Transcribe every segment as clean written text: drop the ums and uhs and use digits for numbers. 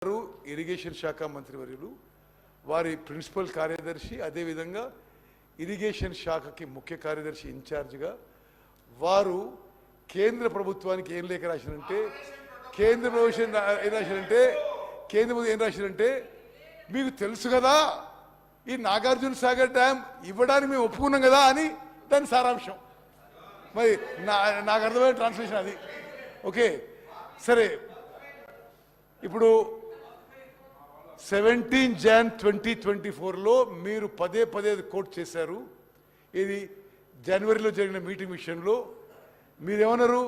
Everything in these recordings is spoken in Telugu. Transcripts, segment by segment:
ఇరిగేషన్ శాఖ మంత్రివర్యులు వారి ప్రిన్సిపల్ కార్యదర్శి అదే విధంగా ఇరిగేషన్ శాఖకి ముఖ్య కార్యదర్శి ఇన్ఛార్జిగా వారు కేంద్ర ప్రభుత్వానికి ఏం లేఖ రాశారంటే కేంద్ర ప్రభుత్వం ఏం రాశారంటే మీకు తెలుసు కదా ఈ నాగార్జున సాగర్ డ్యామ్ ఇవ్వడానికి మేము ఒప్పుకున్నాం కదా అని దాని సారాంశం. మరి నాకు అర్థమైన ట్రాన్స్లేషన్ అది. ఓకే సరే, ఇప్పుడు 17 Jan 2024లో మీరు పదే కోట్ చేశారు. ఇది జనవరిలో జరిగిన మీటింగ్ విషయంలో మీరేమన్నారు?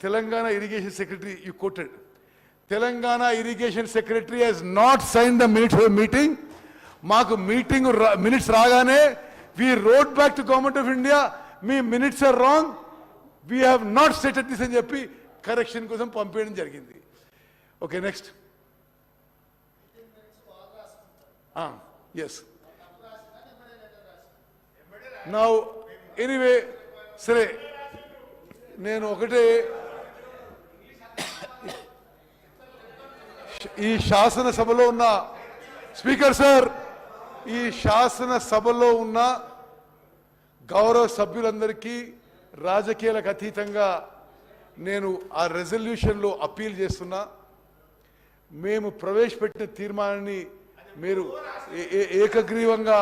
Telangana irrigation secretary you quoted Telangana irrigation secretary he's not sign the minutes of meeting. మాకు మీటింగ్ మినిట్స్ రాగానే we wrote back to government of India, మీ minutes are wrong, we have not stated this అని చెప్పి కరెక్షన్ కోసం పంపించడం జరిగింది. Okay next. yes now anyway సరే నేను ఒకటే ఈ శాసనసభలో ఉన్న స్పీకర్ సార్, ఈ శాసనసభలో ఉన్న గౌరవ సభ్యులందరికీ రాజకీయాలకు అతీతంగా నేను ఆ రెజల్యూషన్లో అప్పీల్ చేస్తున్నా. మేము ప్రవేశపెట్టిన తీర్మానాన్ని మీరు ఏకగ్రీవంగా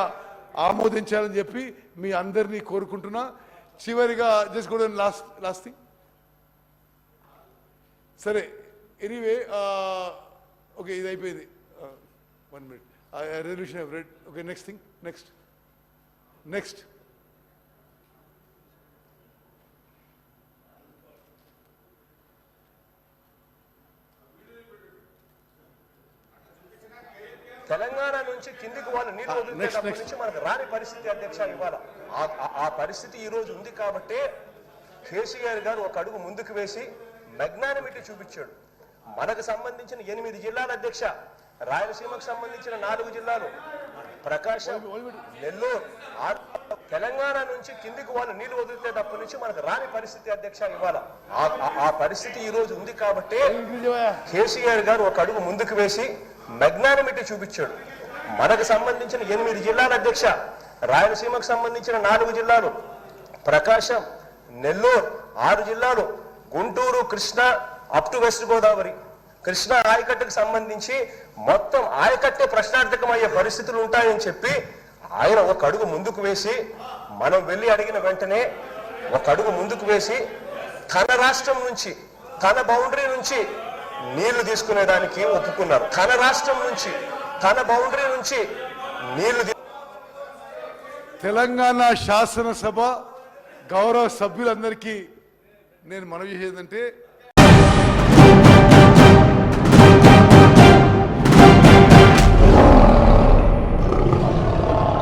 ఆమోదించాలని చెప్పి మీ అందరినీ కోరుకుంటున్నా. చివరిగా జస్ట్ కూడా లాస్ట్ థింగ్. సరే ఎనీవే ఓకే ఇది అయిపోయింది. 1 minute resolution red. Okay next thing. Next Telangana నుంచి కిందికి వాళ్ళు నీళ్లు వదిలినప్పటి నుంచి మనకు రాని పరిస్థితి అధ్యక్ష ఇవాళ ఆ పరిస్థితి ఈ రోజు ఉంది కాబట్టి కేసీఆర్ గారు ఒక అడుగు ముందుకు వేసి మెగ్నానిమిటీ చూపించాడు. మనకు సంబంధించిన 8 జిల్లాల అధ్యక్ష, రాయలసీమకు సంబంధించిన 4 జిల్లాలు, ప్రకాశం, నెల్లూరు, తెలంగాణ నుంచి కిందికి వాళ్ళు నీళ్లు వదిలితేటప్పటి నుంచి మనకు రాని పరిస్థితి అధ్యక్ష ఇవాళ ఆ పరిస్థితి ఈ రోజు ఉంది కాబట్టి కేసీఆర్ గారు ఒక అడుగు ముందుకు వేసి మెగ్నానిమిటీ చూపించాడు. మనకు సంబంధించిన 8 జిల్లాల అధ్యక్ష, రాయలసీమకు సంబంధించిన 4 జిల్లాలు, ప్రకాశం, నెల్లూరు 6 జిల్లాలు, Guntur, Krishna up to west Godavari, Krishna ఆయకట్టుకు సంబంధించి మొత్తం ఆయకట్టే ప్రశ్నార్థకమయ్యే పరిస్థితులు ఉంటాయని చెప్పి ఆయన ఒక అడుగు ముందుకు వేసి, మనం వెళ్ళి అడిగిన వెంటనే ఒక అడుగు ముందుకు వేసి తన రాష్ట్రం నుంచి, తన బౌండరీ నుంచి నీళ్లు తీసుకునేదానికి ఒప్పుకున్నారు. తన రాష్ట్రం నుంచి, తన బౌండరీ నుంచి నీళ్లు. తెలంగాణ శాసనసభ గౌరవ సభ్యులందరికీ నేను మనవి చేసేదంటే